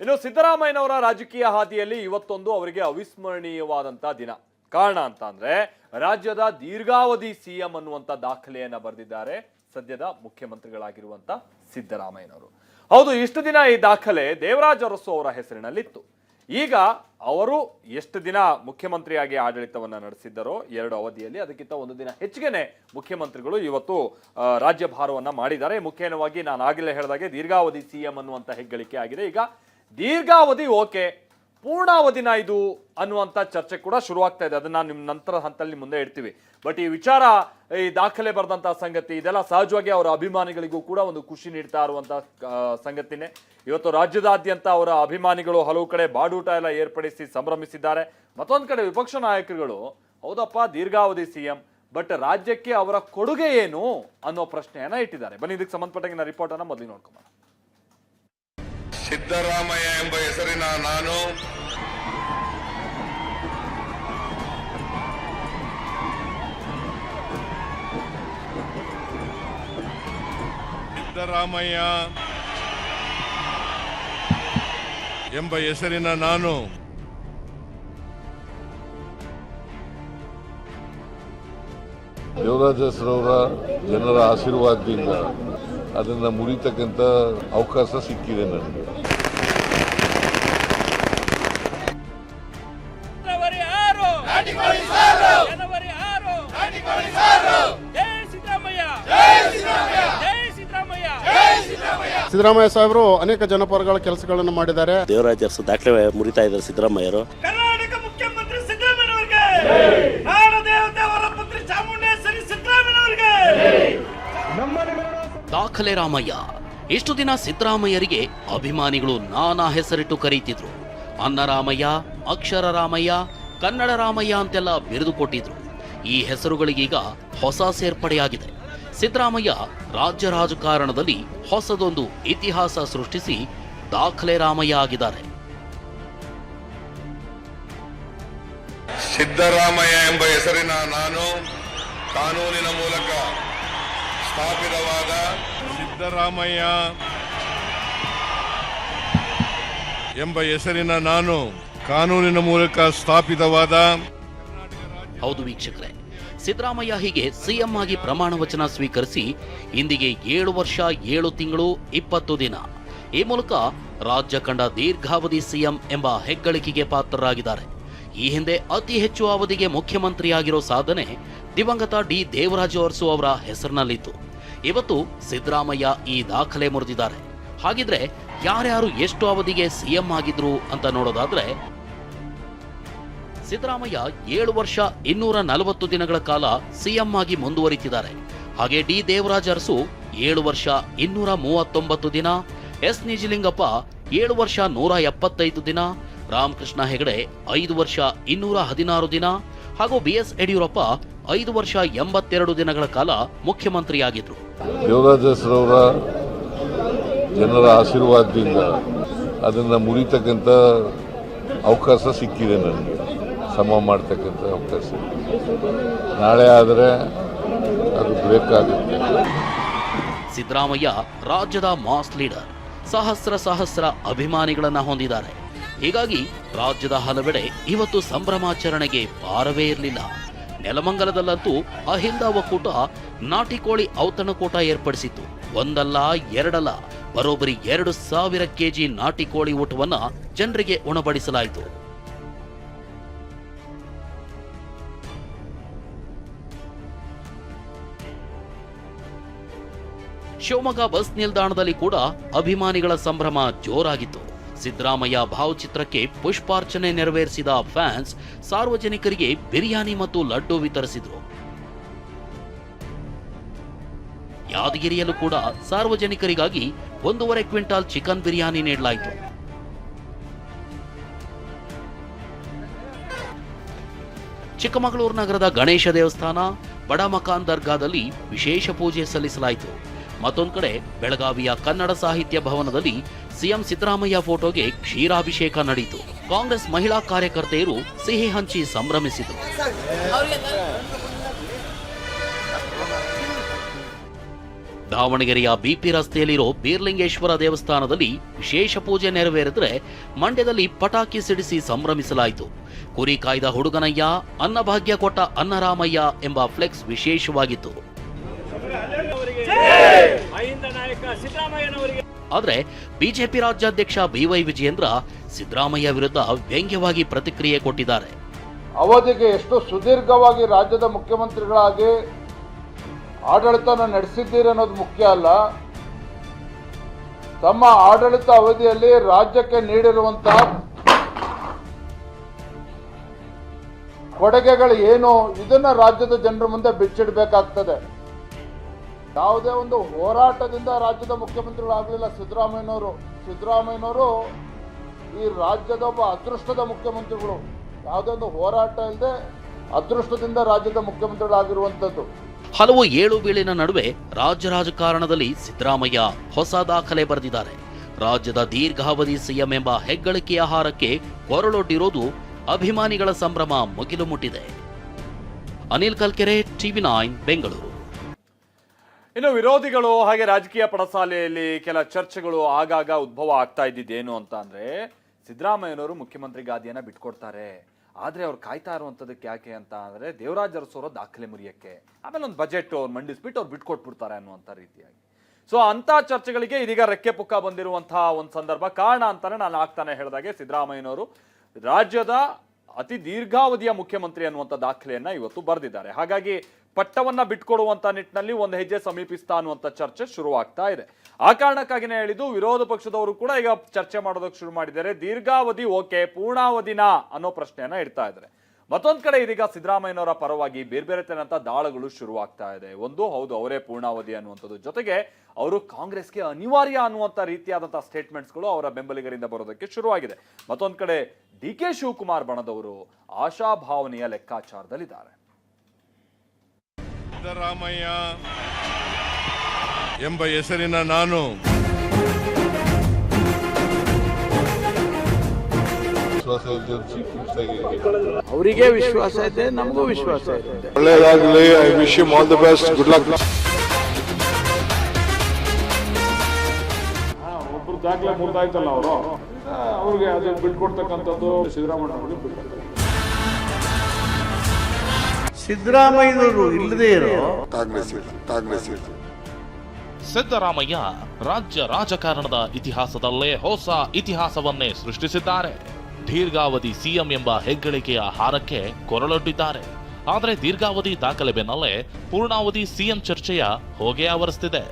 ಇನ್ನು ಸಿದ್ದರಾಮಯ್ಯನವರ ರಾಜಕೀಯ ಹಾದಿಯಲ್ಲಿ ಇವತ್ತೊಂದು ಅವರಿಗೆ ಅವಿಸ್ಮರಣೀಯವಾದಂತಹ ದಿನ. ಕಾರಣ ಅಂತ ಅಂದ್ರೆ ರಾಜ್ಯದ ದೀರ್ಘಾವಧಿ ಸಿಎಂ ಅನ್ನುವಂತ ದಾಖಲೆಯನ್ನ ಬರೆದಿದ್ದಾರೆ ಸದ್ಯದ ಮುಖ್ಯಮಂತ್ರಿಗಳಾಗಿರುವಂತ ಸಿದ್ದರಾಮಯ್ಯನವರು. ಹೌದು, ಇಷ್ಟು ದಿನ ಈ ದಾಖಲೆ ದೇವರಾಜ ಅರಸು ಅವರ ಹೆಸರಿನಲ್ಲಿತ್ತು. ಈಗ ಅವರು ಎಷ್ಟು ದಿನ ಮುಖ್ಯಮಂತ್ರಿಯಾಗಿ ಆಡಳಿತವನ್ನ ನಡೆಸಿದ್ದರೋ 2 ಅವಧಿಯಲ್ಲಿ, ಅದಕ್ಕಿಂತ 1 ದಿನ ಹೆಚ್ಚಿಗೆನೆ ಮುಖ್ಯಮಂತ್ರಿಗಳು ಇವತ್ತು ರಾಜ್ಯಭಾರವನ್ನ ಮಾಡಿದ್ದಾರೆ. ಮುಖ್ಯವಾಗಿ ನಾನು ಆಗಲೇ ಹೇಳಿದಾಗೆ ದೀರ್ಘಾವಧಿ ಸಿಎಂ ಅನ್ನುವಂತ ಹೆಗ್ಗಳಿಕೆ ಆಗಿದೆ. ಈಗ ದೀರ್ಘಾವಧಿ ಓಕೆ, ಪೂರ್ಣಾವಧಿನ ಇದು ಅನ್ನುವಂಥ ಚರ್ಚೆ ಕೂಡ ಶುರುವಾಗ್ತಾ ಇದೆ. ಅದನ್ನ ನಿಮ್ಮ ನಂತರ ಹಂತದಲ್ಲಿ ಮುಂದೆ ಇಡ್ತೀವಿ. ಬಟ್ ಈ ವಿಚಾರ, ಈ ದಾಖಲೆ ಬರೆದಂತಹ ಸಂಗತಿ, ಇದೆಲ್ಲ ಸಹಜವಾಗಿ ಅವರ ಅಭಿಮಾನಿಗಳಿಗೂ ಕೂಡ ಒಂದು ಖುಷಿ ನೀಡ್ತಾ ಇರುವಂತ ಸಂಗತಿನೇ. ಇವತ್ತು ರಾಜ್ಯದಾದ್ಯಂತ ಅವರ ಅಭಿಮಾನಿಗಳು ಹಲವು ಕಡೆ ಬಾಡೂಟ ಎಲ್ಲ ಏರ್ಪಡಿಸಿ ಸಂಭ್ರಮಿಸಿದ್ದಾರೆ. ಮತ್ತೊಂದು ಕಡೆ ವಿಪಕ್ಷ ನಾಯಕರುಗಳು ಹೌದಪ್ಪ ದೀರ್ಘಾವಧಿ ಸಿಎಂ, ಬಟ್ ರಾಜ್ಯಕ್ಕೆ ಅವರ ಕೊಡುಗೆ ಏನು ಅನ್ನೋ ಪ್ರಶ್ನೆಯನ್ನ ಇಟ್ಟಿದ್ದಾರೆ. ಬನ್ನಿ, ಇದಕ್ಕೆ ಸಂಬಂಧಪಟ್ಟ ರಿಪೋರ್ಟ್ ಅನ್ನ ಮೊದಲು ನೋಡ್ಕೊಂಬ. ಸಿದ್ದರಾಮಯ್ಯ ಎಂಬ ಹೆಸರಿನ ನಾನು ಸಿದ್ದರಾಮಯ್ಯ ಎಂಬ ಹೆಸರಿನ ನಾನು ದೇವರಾಜರವರ ಜನರ ಆಶೀರ್ವಾದದಿಂದ ಅದನ್ನು ಮುರಿತಕ್ಕಂಥ ಅವಕಾಶ ಸಿಕ್ಕಿದೆ ನನಗೆ. ಸಿದ್ದರಾಮಯ್ಯ ಸಾಹೇಬರು ಅನೇಕ ಜನಪರಗಳ ಕೆಲಸಗಳನ್ನು ಮಾಡಿದ್ದಾರೆ. ದೇವರಾಜ ಅರಸು ದಾಖಲೆ ಮುರಿತಾ ಇದ್ದಾರೆ ಸಿದ್ದರಾಮಯ್ಯರು. ಕರ್ನಾಟಕ ಮುಖ್ಯಮಂತ್ರಿ ಸಿದ್ದರಾಮಯ್ಯನವರಿಗೆ, ನಾಡ ದೇವತೆ ಅವರ ಪುತ್ರಿ ಚಾಮುಂಡೇಶ್ವರಿ ಸಿದ್ದರಾಮಯ್ಯನವರಿಗೆ. ದಾಖಲೆ ರಾಮಯ್ಯ. ಇಷ್ಟು ದಿನ ಸಿದ್ದರಾಮಯ್ಯರಿಗೆ ಅಭಿಮಾನಿಗಳು ನಾನಾ ಹೆಸರಿಟ್ಟು ಕರೀತಿದ್ರು. ಅನ್ನರಾಮಯ್ಯ, ಅಕ್ಷರ ರಾಮಯ್ಯ, ಕನ್ನಡ ರಾಮಯ್ಯ ಅಂತೆಲ್ಲ ಬಿರುದು ಕೊಟ್ಟಿದ್ರು. ಈ ಹೆಸರುಗಳಿಗೀಗ ಹೊಸ ಸೇರ್ಪಡೆಯಾಗಿದೆ. ಸಿದ್ದರಾಮಯ್ಯ ರಾಜ್ಯ ರಾಜಕಾರಣದಲ್ಲಿ ಹೊಸದೊಂದು ಇತಿಹಾಸ ಸೃಷ್ಟಿಸಿ ದಾಖಲೆ ರಾಮಯ್ಯ ಆಗಿದ್ದಾರೆ. ಸಿದ್ದರಾಮಯ್ಯ ಎಂಬ ಹೆಸರಿನ ನಾನು ಕಾನೂನಿನ ಮೂಲಕ ಸ್ಥಾಪಿತವಾದ ಸಿದ್ದರಾಮಯ್ಯ ಎಂಬ ಹೆಸರಿನ ನಾನು ಕಾನೂನಿನ ಮೂಲಕ ಸ್ಥಾಪಿತವಾದ. ಹೌದು ವೀಕ್ಷಕರೇ, ಸಿದ್ದರಾಮಯ್ಯ ಹೀಗೆ ಸಿಎಂ ಆಗಿ ಪ್ರಮಾಣ ವಚನ ಸ್ವೀಕರಿಸಿ ಇಂದಿಗೆ 7 ವರ್ಷ 7 ತಿಂಗಳು 20 ದಿನ. ಈ ಮೂಲಕ ರಾಜ್ಯ ಕಂಡ ದೀರ್ಘಾವಧಿ ಸಿಎಂ ಎಂಬ ಹೆಗ್ಗಳಿಕೆಗೆ ಪಾತ್ರರಾಗಿದ್ದಾರೆ. ಈ ಹಿಂದೆ ಅತಿ ಹೆಚ್ಚು ಅವಧಿಗೆ ಮುಖ್ಯಮಂತ್ರಿಯಾಗಿರೋ ಸಾಧನೆ ದಿವಂಗತ ಡಿ ದೇವರಾಜ ಅರಸು ಅವರ ಹೆಸರಿನಲ್ಲಿತ್ತು. ಇವತ್ತು ಸಿದ್ದರಾಮಯ್ಯ ಈ ದಾಖಲೆ ಮುರಿದಿದ್ದಾರೆ. ಹಾಗಿದ್ರೆ ಯಾರ್ಯಾರು ಎಷ್ಟು ಅವಧಿಗೆ ಸಿಎಂ ಆಗಿದ್ರು ಅಂತ ನೋಡೋದಾದ್ರೆ, ಸಿದ್ದರಾಮಯ್ಯ 7 ವರ್ಷ 240 ದಿನಗಳ ಕಾಲ ಸಿಎಂ ಆಗಿ ಮುಂದುವರಿತಿದ್ದಾರೆ. ಹಾಗೆ ಡಿ ದೇವರಾಜ ಅರಸು 7 ವರ್ಷ 239 ದಿನ, ಎಸ್ ನಿಜಲಿಂಗಪ್ಪ 7 ವರ್ಷ 175 ದಿನ, ರಾಮಕೃಷ್ಣ ಹೆಗಡೆ 5 ವರ್ಷ 216 ದಿನ ಹಾಗೂ BS ಯಡಿಯೂರಪ್ಪ 5 ವರ್ಷ 82 ದಿನಗಳ ಕಾಲ ಮುಖ್ಯಮಂತ್ರಿಯಾಗಿದ್ರು. ದೇವರಾಜರವರ ಜನರ ಆಶೀರ್ವಾದದಿಂದ ಅದನ್ನು ಮುರಿತಕ್ಕಂಥ ಅವಕಾಶ ಸಿಕ್ಕಿದೆ ನನಗೆ. ಸಮ ಮಾಡ್ತಕ್ಕಂಥ ಅವಕಾಶ ನಾಳೆ ಆದರೆ ಅದು ಬ್ರೇಕ್ ಆಗುತ್ತೆ. ಸಿದ್ದರಾಮಯ್ಯ ರಾಜ್ಯದ ಮಾಸ್ ಲೀಡರ್, ಸಹಸ್ರ ಅಭಿಮಾನಿಗಳನ್ನ ಹೊಂದಿದ್ದಾರೆ. ಹೀಗಾಗಿ ರಾಜ್ಯದ ಹಲವೆಡೆ ಇವತ್ತು ಸಂಭ್ರಮಾಚರಣೆಗೆ ಪಾರವೇ ಇರಲಿಲ್ಲ. ನೆಲಮಂಗಲದಲ್ಲಂತೂ ಅಹಿಂದ ಒಕ್ಕೂಟ ನಾಟಿಕೋಳಿ ಔತಣಕೂಟ ಏರ್ಪಡಿಸಿತ್ತು. ಒಂದಲ್ಲ ಎರಡಲ್ಲ, ಬರೋಬ್ಬರಿ 2,000 ಕೆಜಿ ನಾಟಿಕೋಳಿ ಊಟವನ್ನ ಜನರಿಗೆ ಉಣಬಡಿಸಲಾಯಿತು. ಶಿವಮೊಗ್ಗ ಬಸ್ ನಿಲ್ದಾಣದಲ್ಲಿ ಕೂಡ ಅಭಿಮಾನಿಗಳ ಸಂಭ್ರಮ ಜೋರಾಗಿತ್ತು. ಸಿದ್ದರಾಮಯ್ಯ ಭಾವಚಿತ್ರಕ್ಕೆ ಪುಷ್ಪಾರ್ಚನೆ ನೆರವೇರಿಸಿದ ಫ್ಯಾನ್ಸ್ ಸಾರ್ವಜನಿಕರಿಗೆ ಬಿರಿಯಾನಿ ಮತ್ತು ಲಡ್ಡು ವಿತರಿಸಿದ್ರು. ಯಾದಗಿರಿಯಲ್ಲೂ ಕೂಡ ಸಾರ್ವಜನಿಕರಿಗಾಗಿ 1.5 ಕ್ವಿಂಟಾಲ್ ಚಿಕನ್ ಬಿರಿಯಾನಿ ನೀಡಲಾಯಿತು. ಚಿಕ್ಕಮಗಳೂರು ನಗರದ ಗಣೇಶ ದೇವಸ್ಥಾನ ಬಡ ಮಕಾನ್ ದರ್ಗಾದಲ್ಲಿ ವಿಶೇಷ ಪೂಜೆ ಸಲ್ಲಿಸಲಾಯಿತು. ಮತ್ತೊಂದು ಕಡೆ ಬೆಳಗಾವಿಯ ಕನ್ನಡ ಸಾಹಿತ್ಯ ಭವನದಲ್ಲಿ ಸಿಎಂ ಸಿದ್ದರಾಮಯ್ಯ ಫೋಟೋಗೆ ಕ್ಷೀರಾಭಿಷೇಕ ನಡೆಯಿತು. ಕಾಂಗ್ರೆಸ್ ಮಹಿಳಾ ಕಾರ್ಯಕರ್ತೆಯರು ಸಿಹಿ ಹಂಚಿ ಸಂಭ್ರಮಿಸಿದರು. ದಾವಣಗೆರೆಯ ಬಿಪಿ ರಸ್ತೆಯಲ್ಲಿರೋ ಬೀರ್ಲಿಂಗೇಶ್ವರ ದೇವಸ್ಥಾನದಲ್ಲಿ ವಿಶೇಷ ಪೂಜೆ ನೆರವೇರಿದ್ರೆ ಮಂಡ್ಯದಲ್ಲಿ ಪಟಾಕಿ ಸಿಡಿಸಿ ಸಂಭ್ರಮಿಸಲಾಯಿತು. ಕುರಿ ಕಾಯ್ದ ಹುಡುಗನಯ್ಯ, ಅನ್ನಭಾಗ್ಯ ಕೊಟ್ಟ ಅನ್ನರಾಮಯ್ಯ ಎಂಬ ಫ್ಲೆಕ್ಸ್ ವಿಶೇಷವಾಗಿತ್ತು. ಆದರೆ ಬಿಜೆಪಿ ರಾಜ್ಯಾಧ್ಯಕ್ಷ ಬಿವೈ ವಿಜಯೇಂದ್ರ ಸಿದ್ದರಾಮಯ್ಯ ವಿರುದ್ಧ ವ್ಯಂಗ್ಯವಾಗಿ ಪ್ರತಿಕ್ರಿಯೆ ಕೊಟ್ಟಿದ್ದಾರೆ. ಅವಧಿಗೆ ಎಷ್ಟು ಸುದೀರ್ಘವಾಗಿ ರಾಜ್ಯದ ಮುಖ್ಯಮಂತ್ರಿಗಳಾಗಿ ಆಡಳಿತನ ನಡೆಸಿದ್ದೀರಿ ಅನ್ನೋದು ಮುಖ್ಯ ಅಲ್ಲ, ತಮ್ಮ ಆಡಳಿತ ಅವಧಿಯಲ್ಲಿ ರಾಜ್ಯಕ್ಕೆ ನೀಡಿರುವಂತಹ ಕೊಡುಗೆಗಳು ಏನು ಇದನ್ನ ರಾಜ್ಯದ ಜನರ ಮುಂದೆ ಬಿಚ್ಚಿಡಬೇಕಾಗ್ತದೆ. ಯಾವುದೇ ಒಂದು ಹೋರಾಟದಿಂದ ರಾಜ್ಯದ ಮುಖ್ಯಮಂತ್ರಿಗಳಾಗಲಿಲ್ಲ ಸಿದ್ದರಾಮಯ್ಯನವರು ಈ ರಾಜ್ಯದ ಒಬ್ಬ ಅದೃಷ್ಟದ ಮುಖ್ಯಮಂತ್ರಿಗಳು. ಯಾವುದೇ ಒಂದು ಹೋರಾಟ ಇಲ್ಲದೆ ಅದೃಷ್ಟದಿಂದ ರಾಜ್ಯದ ಮುಖ್ಯಮಂತ್ರಿಗಳಾಗಿರುವಂಥದ್ದು. ಹಲವು ಏಳು ಬೀಳಿನ ನಡುವೆ ರಾಜ್ಯ ರಾಜಕಾರಣದಲ್ಲಿ ಸಿದ್ದರಾಮಯ್ಯ ಹೊಸ ದಾಖಲೆ ಬರೆದಿದ್ದಾರೆ. ರಾಜ್ಯದ ದೀರ್ಘಾವಧಿ ಸಿಎಂ ಎಂಬ ಹೆಗ್ಗಳಿಕೆಯ ಹಾರಕ್ಕೆ ಕೊರಳೊಡ್ಡಿರೋದು ಅಭಿಮಾನಿಗಳ ಸಂಭ್ರಮ ಮುಗಿಲು ಮುಟ್ಟಿದೆ. ಅನಿಲ್ ಕಲ್ಕೆರೆ, ಟಿವಿ9 ಬೆಂಗಳೂರು. ಇನ್ನು ವಿರೋಧಿಗಳು ಹಾಗೆ ರಾಜಕೀಯ ಪಡಸಾಲೆಯಲ್ಲಿ ಕೆಲ ಚರ್ಚೆಗಳು ಆಗಾಗ ಉದ್ಭವ ಆಗ್ತಾ ಇದ್ದಿದ್ದೇನು ಅಂತ ಅಂದ್ರೆ, ಸಿದ್ದರಾಮಯ್ಯನವರು ಮುಖ್ಯಮಂತ್ರಿ ಗಾದಿಯನ್ನ ಬಿಟ್ಕೊಡ್ತಾರೆ, ಆದ್ರೆ ಅವ್ರು ಕಾಯ್ತಾ ಇರುವಂತದಕ್ಕೆ ಯಾಕೆ ಅಂತ ಅಂದ್ರೆ ದೇವರಾಜ್ ಅರಸು ದಾಖಲೆ ಮುರಿಯಕ್ಕೆ, ಆಮೇಲೆ ಒಂದು ಬಜೆಟ್ ಅವ್ರು ಮಂಡಿಸ್ಬಿಟ್ಟು ಅವ್ರು ಬಿಟ್ಕೊಟ್ಬಿಡ್ತಾರೆ ಅನ್ನುವಂಥ ರೀತಿಯಾಗಿ. ಸೊ ಅಂತ ಚರ್ಚೆಗಳಿಗೆ ಇದೀಗ ರೆಕ್ಕೆ ಪುಕ್ಕ ಬಂದಿರುವಂತಹ ಒಂದು ಸಂದರ್ಭ. ಕಾರಣ ಅಂತಾನೆ ನಾನು ಆಗ್ತಾನೆ ಹೇಳಿದಾಗೆ ಸಿದ್ದರಾಮಯ್ಯನವರು ರಾಜ್ಯದ ಅತಿ ದೀರ್ಘಾವಧಿಯ ಮುಖ್ಯಮಂತ್ರಿ ಅನ್ನುವಂಥ ದಾಖಲೆಯನ್ನ ಇವತ್ತು ಬರೆದಿದ್ದಾರೆ. ಹಾಗಾಗಿ ಪಟ್ಟವನ್ನ ಬಿಟ್ಕೊಡುವಂತ ನಿಟ್ಟಿನಲ್ಲಿ ಒಂದು ಹೆಜ್ಜೆ ಸಮೀಪಿಸ್ತಾ ಅನ್ನುವಂಥ ಚರ್ಚೆ ಶುರುವಾಗ್ತಾ ಇದೆ. ಆ ಕಾರಣಕ್ಕಾಗಿನೇ ಹೇಳಿದ್ದು ವಿರೋಧ ಪಕ್ಷದವರು ಕೂಡ ಈಗ ಚರ್ಚೆ ಮಾಡೋದಕ್ಕೆ ಶುರು ಮಾಡಿದ್ದಾರೆ. ದೀರ್ಘಾವಧಿ ಓಕೆ, ಪೂರ್ಣಾವಧಿನ ಅನ್ನೋ ಪ್ರಶ್ನೆಯನ್ನ ಇಡ್ತಾ ಇದ್ದಾರೆ. ಮತ್ತೊಂದ್ ಕಡೆ ಇದೀಗ ಸಿದ್ದರಾಮಯ್ಯನವರ ಪರವಾಗಿ ಬೇರೆ ಬೇರೆ ತನಂತ ದಾಳಗಳು ಶುರುವಾಗ್ತಾ ಇದೆ. ಒಂದು, ಹೌದು ಅವರೇ ಪೂರ್ಣಾವಧಿ ಅನ್ನುವಂಥದ್ದು, ಜೊತೆಗೆ ಅವರು ಕಾಂಗ್ರೆಸ್ಗೆ ಅನಿವಾರ್ಯ ಅನ್ನುವಂಥ ರೀತಿಯಾದಂತಹ ಸ್ಟೇಟ್ಮೆಂಟ್ಸ್ಗಳು ಅವರ ಬೆಂಬಲಿಗರಿಂದ ಬರೋದಕ್ಕೆ ಶುರುವಾಗಿದೆ. ಮತ್ತೊಂದ್ ಕಡೆ ಡಿ ಕೆ ಶಿವಕುಮಾರ್ ಬಣದವರು ಆಶಾಭಾವನೆಯ ಲೆಕ್ಕಾಚಾರದಲ್ಲಿದ್ದಾರೆ. ಸಿದ್ದರಾಮಯ್ಯ ಎಂಬ ಹೆಸರಿನ ನಾನು ಅವರಿಗೆ ವಿಶ್ವಾಸ ಇದೆ, ನಮಗೂ ವಿಶ್ವಾಸ ಇದೆ. ಒಳ್ಳೆಯದಾಗಲಿ. I wish you all the best. Good luck. ಒಬ್ರು ದಾಖಲೆ ಮುರಿದಾಯ್ತಲ್ಲ ಅವರು, ಅವ್ರಿಗೆ ಅದು ಬಿಟ್ಕೊಡ್ತಕ್ಕಂಥದ್ದು ಸಿದ್ದರಾಮಯ್ಯ ಬಿಟ್ಟು. ಸಿದ್ದರಾಮಯ್ಯನವರು ಇಲ್ಲದೆ ಇರೋ ಸಿದ್ದರಾಮಯ್ಯ ರಾಜ್ಯ ರಾಜಕಾರಣದ ಇತಿಹಾಸದಲ್ಲೇ ಹೊಸ ಇತಿಹಾಸವನ್ನೇ ಸೃಷ್ಟಿಸಿದ್ದಾರೆ. ದೀರ್ಘಾವಧಿ ಸಿಎಂ ಎಂಬ ಹೆಗ್ಗಳಿಕೆಯ ಹಾರಕ್ಕೆ ಕೊರಳೊಡ್ಡಿದ್ದಾರೆ. ಆದರೆ ದೀರ್ಘಾವಧಿ ದಾಖಲೆ ಬೆನ್ನಲ್ಲೇ ಪೂರ್ಣಾವಧಿ ಸಿಎಂ ಚರ್ಚೆಯ ಹೊಗೆ ಆವರಿಸುತ್ತಿದೆ.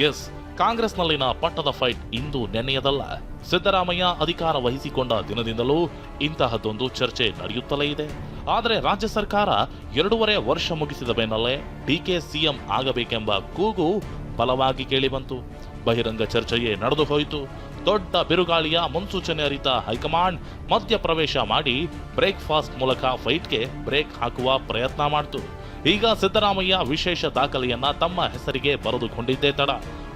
ಎಸ್, ಕಾಂಗ್ರೆಸ್ನಲ್ಲಿನ ಪಟ್ಟದ ಫೈಟ್ ಇಂದು ನೆನ್ನೆಯದಲ್ಲ. ಸಿದ್ದರಾಮಯ್ಯ ಅಧಿಕಾರ ವಹಿಸಿಕೊಂಡ ದಿನದಿಂದಲೂ ಇಂತಹದ್ದೊಂದು ಚರ್ಚೆ ನಡೆಯುತ್ತಲೇ ಇದೆ. ಆದರೆ ರಾಜ್ಯ ಸರ್ಕಾರ 2.5 ವರ್ಷ ಮುಗಿಸಿದ ಬೆನ್ನಲ್ಲೇ ಡಿಕೆ ಸಿಎಂ ಆಗಬೇಕೆಂಬ ಕೂಗು ಬಲವಾಗಿ ಕೇಳಿಬಂತು. ಬಹಿರಂಗ ಚರ್ಚೆಯೇ ನಡೆದು ಹೋಯಿತು. ದೊಡ್ಡ ಬಿರುಗಾಳಿಯ ಮುನ್ಸೂಚನೆ ಅರಿತ ಹೈಕಮಾಂಡ್ ಮಧ್ಯಪ್ರವೇಶ ಮಾಡಿ ಬ್ರೇಕ್ಫಾಸ್ಟ್ ಮೂಲಕ ಫೈಟ್ಗೆ ಬ್ರೇಕ್ ಹಾಕುವ ಪ್ರಯತ್ನ ಮಾಡಿತು. ಈಗ ಸಿದ್ದರಾಮಯ್ಯ ವಿಶೇಷ ದಾಖಲೆಯನ್ನ ತಮ್ಮ ಹೆಸರಿಗೆ ಬರೆದುಕೊಂಡಿದ್ದೇ ತಡ.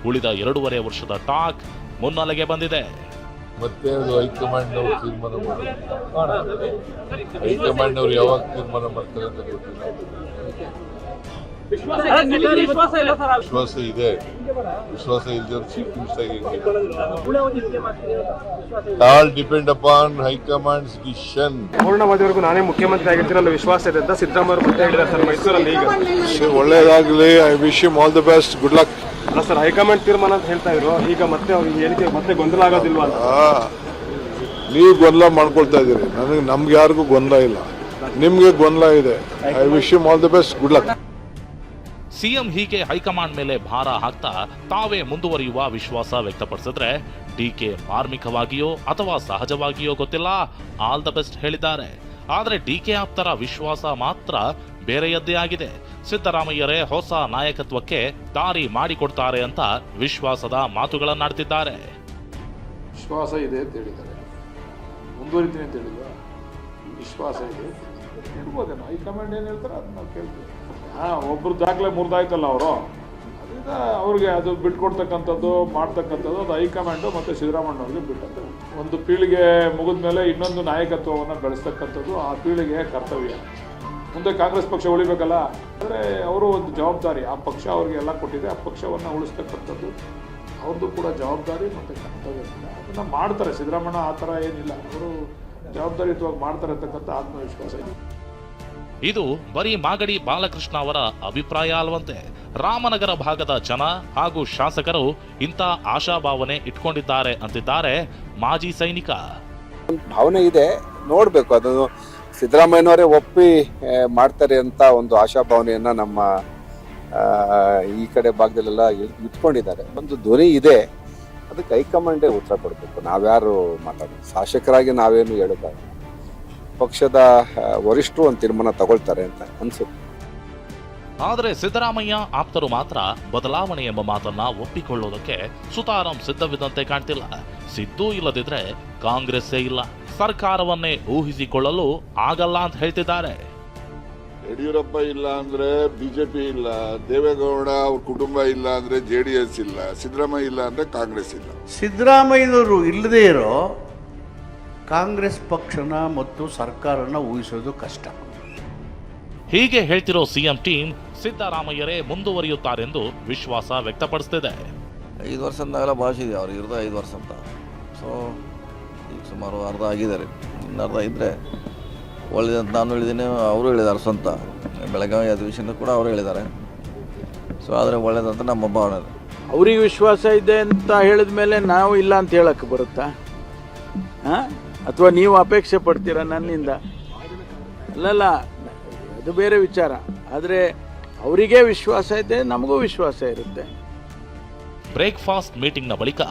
ಉಳಿದ 2.5 ವರ್ಷದ ಟಾಕ್ ಮುನ್ನೆಲೆಗೆ ಬಂದಿದೆ. ಮತ್ತೆ ಅದು ಹೈಕಮಾಂಡ್ನವರು ತೀರ್ಮಾನ ಮಾಡ್ತಾರೆ. ಹೈಕಮಾಂಡ್ನವರು ಯಾವಾಗ ತೀರ್ಮಾನ ಮಾಡ್ತಾರೆ ಅಂತ ಗೊತ್ತಿಲ್ಲ. ವಿಶ್ವಾಸ ಇದೆ. ವಿಶ್ವಾಸ ಇಲ್ಲದೆ chief minister all depend upon high command's decision. ಪೂರ್ಣವಾದಿವರೆಗೂ ನಾನೇ ಮುಖ್ಯಮಂತ್ರಿ ಆಗಿರ್ತೀನಿ ಅನ್ನೋ ವಿಶ್ವಾಸ ಇದೆ ಅಂತ ಸಿದ್ದರಾಮಯ್ಯ ಮತ್ತೆ ಹೇಳಿದ್ದಾರೆ ಸರ್ ಮೈಸೂರಲ್ಲಿ. ಈಗ ಒಳ್ಳೆಯದಾಗಲಿ. I wish you all the best. Good luck. ಅಲ್ಲ ಸರ್, ಹೈಕಮಾಂಡ್ ತೀರ್ಮಾನ ಅಂತ ಹೇಳ್ತಾ ಇದ್ರು. ಈಗ ಮತ್ತೆ ಅವ್ರಿಗೆ ಹೇಳಿಕೆ ಮತ್ತೆ ಗೊಂದಲ ಆಗೋದಿಲ್ವಾ ಅಂತ. ನೀವು ಗೊಂದಲ ಮಾಡ್ಕೊಳ್ತಾ ಇದ್ದೀರಿ. ನಮ್ಗೆ ಯಾರಿಗೂ ಗೊಂದಲ ಇಲ್ಲ, ನಿಮ್ಗೆ ಗೊಂದಲ ಇದೆ. I wish you all the best. Good luck. CM ಹೀಗೆ ಹೈಕಮಾಂಡ್ ಮೇಲೆ ಭಾರ ಹಾಕ್ತಾ ತಾವೇ ಮುಂದುವರಿಯುವ ವಿಶ್ವಾಸ ವ್ಯಕ್ತಪಡಿಸಿದ್ರೆ ಡಿಕೆ ಮಾರ್ಮಿಕವಾಗಿಯೋ ಅಥವಾ ಸಹಜವಾಗಿಯೋ ಗೊತ್ತಿಲ್ಲ, ಆಲ್ ದ ಬೆಸ್ಟ್ ಹೇಳಿದ್ದಾರೆ. ಆದರೆ ಡಿಕೆ ಆಪ್ತರ ವಿಶ್ವಾಸ ಮಾತ್ರ ಬೇರೆಯದ್ದೇ ಆಗಿದೆ. ಸಿದ್ದರಾಮಯ್ಯರೇ ಹೊಸ ನಾಯಕತ್ವಕ್ಕೆ ದಾರಿ ಮಾಡಿಕೊಡ್ತಾರೆ ಅಂತ ವಿಶ್ವಾಸದ ಮಾತುಗಳನ್ನಾಡ್ತಿದ್ದಾರೆ. ವಿಶ್ವಾಸ ಇದೆ ಅಂತ ಹೇಳಿದ್ದಾರೆ, ಮುಂದುವರಿತೀನಿ ಅಂತ ಹೇಳಿದ್ರು. ವಿಶ್ವಾಸ ಇದೆ ಇರ್ಬೋದೇನೋ. ಹೈಕಮಾಂಡ್ ಏನು ಹೇಳ್ತಾರೆ ಅದನ್ನ ನಾವು ಕೇಳ್ತೀವಿ. ಒಬ್ರು ದಾಖಲೆ ಮುರಿದಾಯ್ತಲ್ಲ ಅವರು, ಅದರಿಂದ ಅವ್ರಿಗೆ ಅದು ಬಿಟ್ಕೊಡ್ತಕ್ಕಂಥದ್ದು ಮಾಡ್ತಕ್ಕಂಥದ್ದು ಅದು ಹೈಕಮಾಂಡು ಮತ್ತು ಸಿದ್ದರಾಮಯ್ಯವ್ರಿಗೆ ಬಿಟ್ಟದ್ದು. ಒಂದು ಪೀಳಿಗೆ ಮುಗಿದ ಮೇಲೆ ಇನ್ನೊಂದು ನಾಯಕತ್ವವನ್ನು ಬೆಳೆಸ್ತಕ್ಕಂಥದ್ದು ಆ ಪೀಳಿಗೆಯ ಕರ್ತವ್ಯ. ಮುಂದೆ ಕಾಂಗ್ರೆಸ್ ಪಕ್ಷ ಉಳಿಬೇಕಲ್ಲ, ಅಂದರೆ ಅವರು ಒಂದು ಜವಾಬ್ದಾರಿ, ಆ ಪಕ್ಷ ಅವ್ರಿಗೆ ಎಲ್ಲ ಕೊಟ್ಟಿದೆ, ಆ ಪಕ್ಷವನ್ನು ಉಳಿಸ್ತಕ್ಕಂಥದ್ದು ಅವ್ರದ್ದು ಕೂಡ ಜವಾಬ್ದಾರಿ ಮತ್ತು ಕರ್ತವ್ಯ. ಅದನ್ನು ಮಾಡ್ತಾರೆ ಸಿದ್ದರಾಮಯ್ಯ, ಆ ಥರ ಏನಿಲ್ಲ, ಅವರು ಜವಾಬ್ದಾರಿಯುತವಾಗಿ ಮಾಡ್ತಾರೆ ಅಂತಕ್ಕಂಥ ಆತ್ಮವಿಶ್ವಾಸ ಇದೆ. ಇದು ಬರೀ ಮಾಗಡಿ ಬಾಲಕೃಷ್ಣ ಅವರ ಅಭಿಪ್ರಾಯ ಅಲ್ವಂತೆ. ರಾಮನಗರ ಭಾಗದ ಜನ ಹಾಗೂ ಶಾಸಕರು ಇಂಥ ಆಶಾಭಾವನೆ ಇಟ್ಕೊಂಡಿದ್ದಾರೆ ಅಂತಿದ್ದಾರೆ ಮಾಜಿ ಸೈನಿಕ. ಭಾವನೆ ಇದೆ, ನೋಡಬೇಕು. ಅದು ಸಿದ್ದರಾಮಯ್ಯನವರೇ ಒಪ್ಪಿ ಮಾಡ್ತಾರೆ ಅಂತ ಒಂದು ಆಶಾಭಾವನೆಯನ್ನ ನಮ್ಮ ಈ ಕಡೆ ಭಾಗದಲ್ಲೆಲ್ಲ ಇಟ್ಕೊಂಡಿದ್ದಾರೆ. ಒಂದು ಧ್ವನಿ ಇದೆ, ಅದಕ್ಕೆ ಹೈಕಮಾಂಡೇ ಉತ್ತರ ಕೊಡಬೇಕು. ನಾವ್ಯಾರು ಮಾತಾಡೋದು, ಶಾಸಕರಾಗಿ ನಾವೇನು ಹೇಳೋಕ್ಕಾಗಲ್ಲ. ಪಕ್ಷದ ವರಿಷ್ಠರು ಒಂದು ತೀರ್ಮಾನ ತಗೊಳ್ತಾರೆ ಅಂತ ಅನ್ಸುತ್ತೆ. ಆದರೆ ಸಿದ್ದರಾಮಯ್ಯ ಆಪ್ತರು ಮಾತ್ರ ಬದಲಾವಣೆ ಎಂಬ ಮಾತನ್ನ ಒಪ್ಪಿಕೊಳ್ಳೋದಕ್ಕೆ ಸುತಾರಾಂ ಸಿದ್ಧವಿದ್ದಂತೆ ಕಾಣ್ತಿಲ್ಲ. ಸಿದ್ದು ಇಲ್ಲದಿದ್ರೆ ಕಾಂಗ್ರೆಸ್ಸೇ ಇಲ್ಲ, ಸರ್ಕಾರವನ್ನೇ ಊಹಿಸಿಕೊಳ್ಳಲು ಆಗಲ್ಲ ಅಂತ ಹೇಳ್ತಿದ್ದಾರೆ. ಯಡಿಯೂರಪ್ಪ ಇಲ್ಲ ಅಂದ್ರೆ ಬಿಜೆಪಿ ಇಲ್ಲ, ದೇವೇಗೌಡ ಅವ್ರ ಕುಟುಂಬ ಇಲ್ಲ ಅಂದ್ರೆ JDS ಇಲ್ಲ, ಸಿದ್ದರಾಮಯ್ಯ ಇಲ್ಲ ಅಂದ್ರೆ ಕಾಂಗ್ರೆಸ್ ಇಲ್ಲ. ಸಿದ್ದರಾಮಯ್ಯನವರು ಇಲ್ಲದೇ ಇರೋ ಕಾಂಗ್ರೆಸ್ ಪಕ್ಷನ ಮತ್ತು ಸರ್ಕಾರನ ಊಹಿಸೋದು ಕಷ್ಟ. ಹೀಗೆ ಹೇಳ್ತಿರೋ ಸಿಎಂ ಟೀಮ್ ಸಿದ್ದರಾಮಯ್ಯರೇ ಮುಂದುವರಿಯುತ್ತಾರೆಂದು ವಿಶ್ವಾಸ ವ್ಯಕ್ತಪಡಿಸುತ್ತಿದೆ. 5 ವರ್ಷದಾಗೆಲ್ಲ ಭಾಷೆ ಇದೆ, ಅವ್ರಿಗೆ ಇರೋದು 5 ವರ್ಷ ಅಂತ. ಸೊ ಈಗ ಸುಮಾರು ಅರ್ಧ ಆಗಿದ್ದಾರೆ, ಇನ್ನು ಅರ್ಧ ಇದ್ದರೆ ಒಳ್ಳೆದಂತ ನಾನು ಹೇಳಿದ್ದೀನಿ, ಅವರು ಹೇಳಿದ್ದಾರೆ ಸ್ವಂತ. ಬೆಳಗಾವಿ ಅಧಿವೇಶನ ಕೂಡ ಅವರು ಹೇಳಿದ್ದಾರೆ. ಸೊ ಆದರೆ ಒಳ್ಳೇದಂತ ನಮ್ಮ ಭಾವನೆ. ಅವ್ರಿಗೆ ವಿಶ್ವಾಸ ಇದೆ ಅಂತ ಹೇಳಿದ ಮೇಲೆ ನಾವು ಇಲ್ಲ ಅಂತ ಹೇಳಕ್ಕೆ ಬರುತ್ತಾ? ಅಥವಾ ನೀವು ಅಪೇಕ್ಷೆ ಪಡ್ತೀರಾ ನನ್ನಿಂದ? ಅಲ್ಲಲ್ಲ, ಅದು ಬೇರೆ ವಿಚಾರ. ಆದರೆ ಅವರಿಗೆ ವಿಶ್ವಾಸ ಇದೆ, ನಮಗೂ ವಿಶ್ವಾಸ ಇರುತ್ತೆ. ಬ್ರೇಕ್ಫಾಸ್ಟ್ ಮೀಟಿಂಗ್ನ ಬಳಿಕ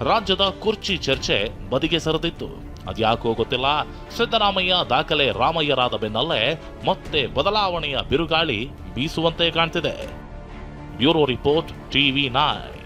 ರಾಜ್ಯದ ಕುರ್ಚಿ ಚರ್ಚೆ ಬದಿಗೆ ಸರಿದಿತ್ತು. ಅದ್ಯಾಕೋ ಗೊತ್ತಿಲ್ಲ, ಸಿದ್ದರಾಮಯ್ಯ ದಾಖಲೆ ರಾಮಯ್ಯರಾದ ಬೆನ್ನಲ್ಲೇ ಮತ್ತೆ ಬದಲಾವಣೆಯ ಬಿರುಗಾಳಿ ಬೀಸುವಂತೆ ಕಾಣ್ತಿದೆ. Bureau report TV9.